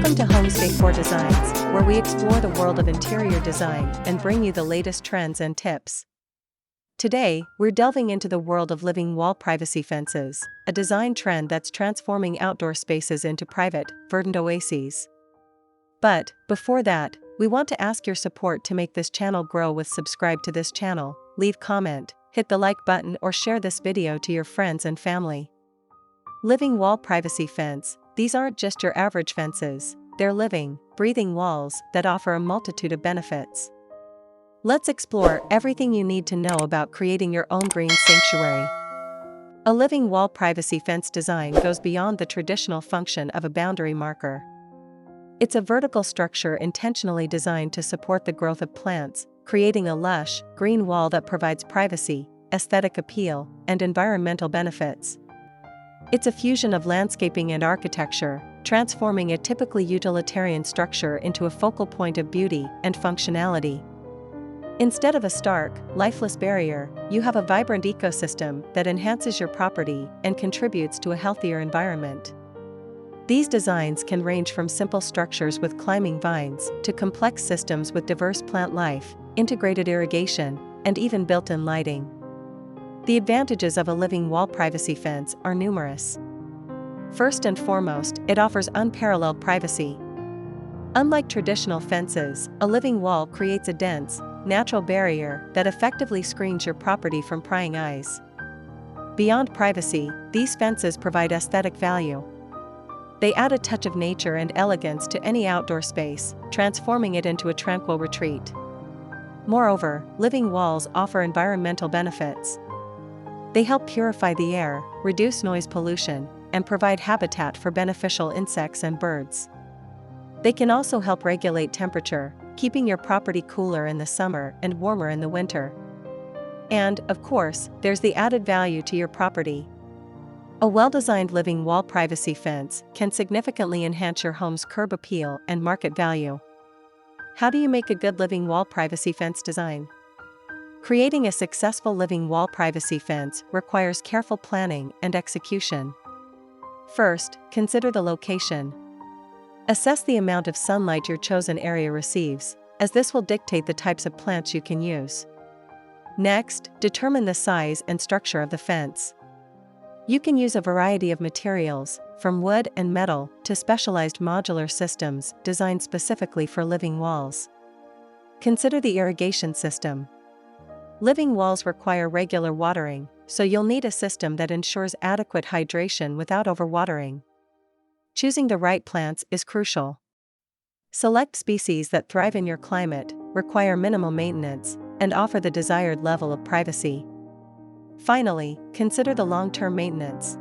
Welcome to Homes Decor Designs, where we explore the world of interior design and bring you the latest trends and tips. Today, we're delving into the world of living wall privacy fences, a design trend that's transforming outdoor spaces into private, verdant oases. But, before that, we want to ask your support to make this channel grow. Subscribe to this channel, leave comment, hit the like button or share this video to your friends and family. Living wall privacy fence. These aren't just your average fences, they're living, breathing walls that offer a multitude of benefits. Let's explore everything you need to know about creating your own green sanctuary. A living wall privacy fence design goes beyond the traditional function of a boundary marker. It's a vertical structure intentionally designed to support the growth of plants, creating a lush, green wall that provides privacy, aesthetic appeal, and environmental benefits. It's a fusion of landscaping and architecture, transforming a typically utilitarian structure into a focal point of beauty and functionality. Instead of a stark, lifeless barrier, you have a vibrant ecosystem that enhances your property and contributes to a healthier environment. These designs can range from simple structures with climbing vines to complex systems with diverse plant life, integrated irrigation, and even built-in lighting. The advantages of a living wall privacy fence are numerous. First and foremost, it offers unparalleled privacy. Unlike traditional fences, a living wall creates a dense, natural barrier that effectively screens your property from prying eyes. Beyond privacy, these fences provide aesthetic value. They add a touch of nature and elegance to any outdoor space, transforming it into a tranquil retreat. Moreover, living walls offer environmental benefits. They help purify the air, reduce noise pollution, and provide habitat for beneficial insects and birds. They can also help regulate temperature, keeping your property cooler in the summer and warmer in the winter. And, of course, there's the added value to your property. A well-designed living wall privacy fence can significantly enhance your home's curb appeal and market value. How do you make a good living wall privacy fence design? Creating a successful living wall privacy fence requires careful planning and execution. First, consider the location. Assess the amount of sunlight your chosen area receives, as this will dictate the types of plants you can use. Next, determine the size and structure of the fence. You can use a variety of materials, from wood and metal to specialized modular systems designed specifically for living walls. Consider the irrigation system. Living walls require regular watering, so you'll need a system that ensures adequate hydration without overwatering. Choosing the right plants is crucial. Select species that thrive in your climate, require minimal maintenance, and offer the desired level of privacy. Finally, consider the long-term maintenance.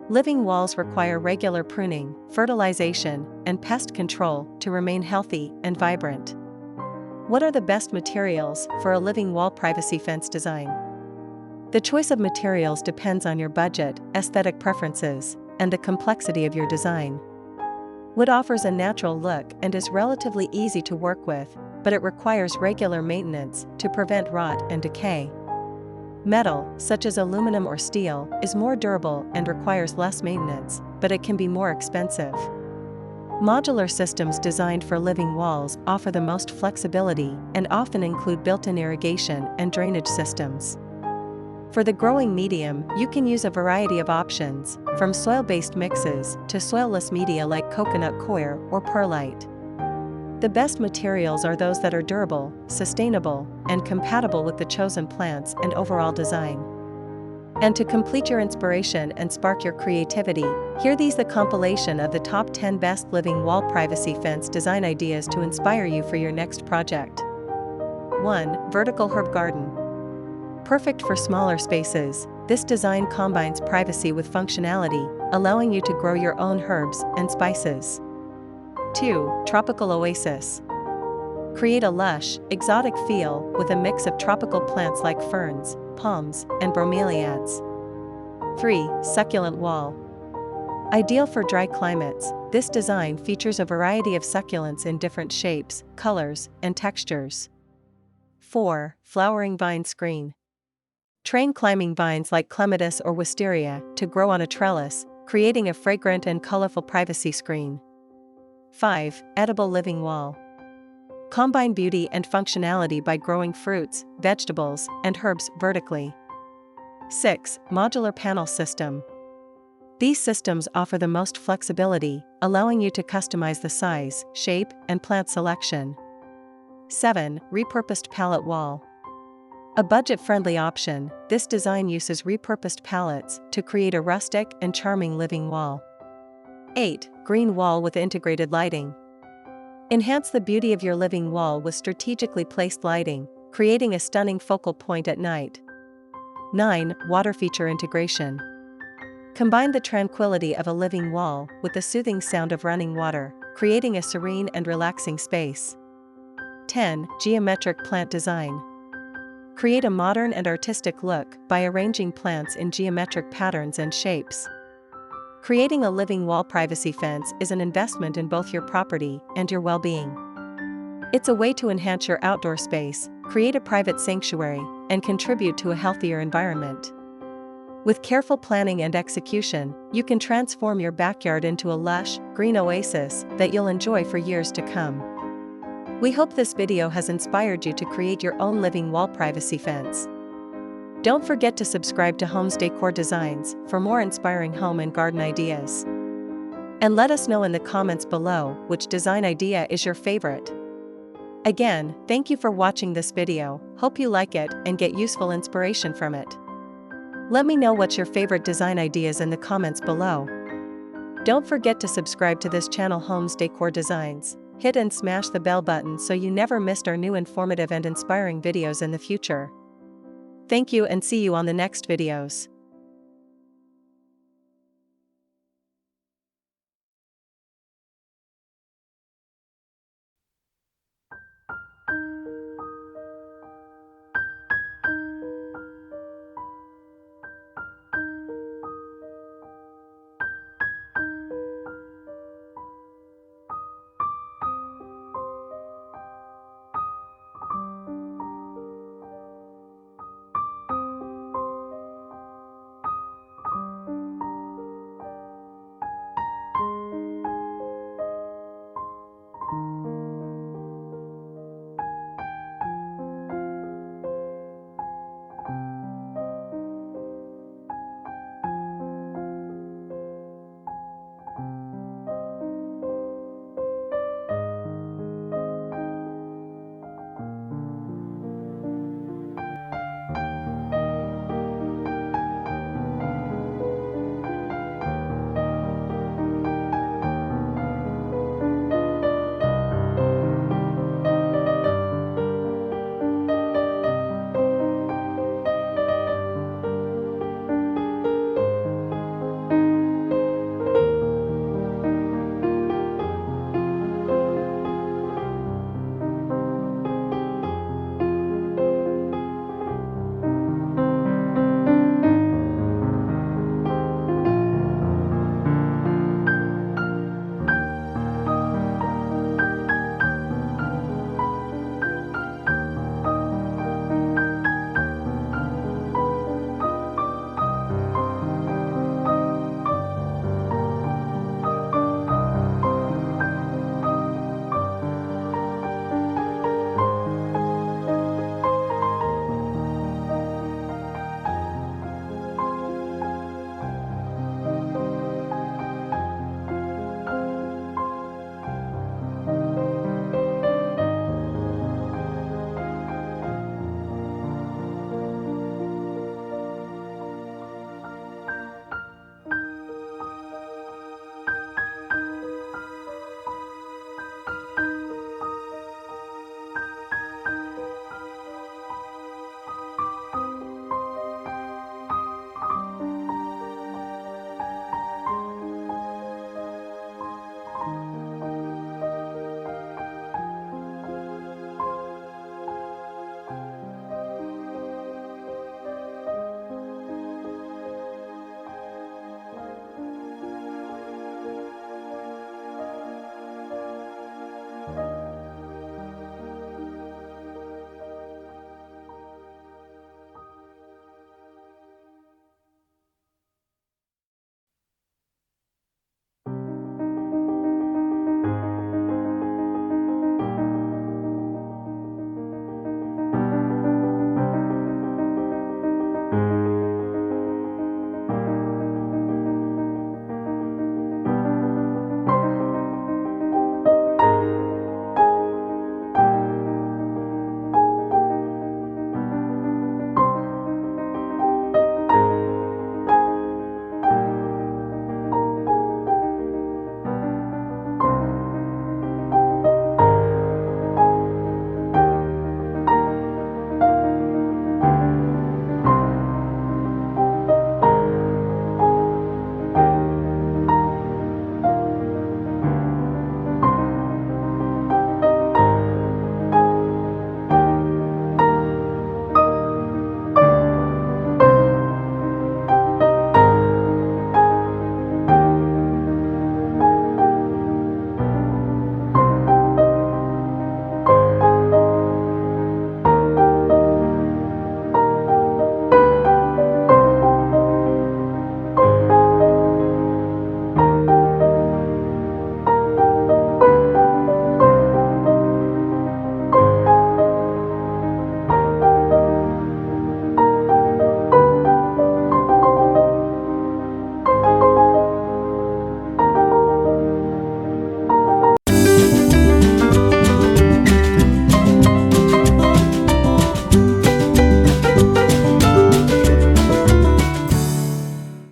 Living walls require regular pruning, fertilization, and pest control to remain healthy and vibrant. What are the best materials for a living wall privacy fence design? The choice of materials depends on your budget, aesthetic preferences, and the complexity of your design. Wood offers a natural look and is relatively easy to work with, but it requires regular maintenance to prevent rot and decay. Metal, such as aluminum or steel, is more durable and requires less maintenance, but it can be more expensive. Modular systems designed for living walls offer the most flexibility and often include built-in irrigation and drainage systems. For the growing medium, you can use a variety of options, from soil-based mixes to soilless media like coconut coir or perlite. The best materials are those that are durable, sustainable, and compatible with the chosen plants and overall design. And to complete your inspiration and spark your creativity, here these the compilation of the top 10 best living wall privacy fence design ideas to inspire you for your next project. 1. Vertical herb garden. Perfect for smaller spaces, this design combines privacy with functionality, allowing you to grow your own herbs and spices. 2. Tropical oasis. Create a lush, exotic feel with a mix of tropical plants like ferns, palms, and bromeliads. 3. Succulent wall. Ideal for dry climates, this design features a variety of succulents in different shapes, colors, and textures. 4. Flowering vine screen. Train climbing vines like clematis or wisteria to grow on a trellis, creating a fragrant and colorful privacy screen. 5. Edible living wall. Combine beauty and functionality by growing fruits, vegetables, and herbs vertically. 6. Modular panel system. These systems offer the most flexibility, allowing you to customize the size, shape, and plant selection. 7. Repurposed pallet wall. A budget-friendly option, this design uses repurposed pallets to create a rustic and charming living wall. 8. Green wall with integrated lighting. Enhance the beauty of your living wall with strategically placed lighting, creating a stunning focal point at night. 9. Water feature integration. Combine the tranquility of a living wall with the soothing sound of running water, creating a serene and relaxing space. 10. Geometric plant design. Create a modern and artistic look by arranging plants in geometric patterns and shapes. Creating a living wall privacy fence is an investment in both your property and your well-being. It's a way to enhance your outdoor space, create a private sanctuary, and contribute to a healthier environment. With careful planning and execution, you can transform your backyard into a lush, green oasis that you'll enjoy for years to come. We hope this video has inspired you to create your own living wall privacy fence. Don't forget to subscribe to Homes Decor Designs for more inspiring home and garden ideas. And let us know in the comments below which design idea is your favorite. Again, thank you for watching this video, hope you like it and get useful inspiration from it. Let me know what's your favorite design ideas in the comments below. Don't forget to subscribe to this channel Homes Decor Designs. Hit and smash the bell button so you never missed our new informative and inspiring videos in the future. Thank you and see you on the next videos.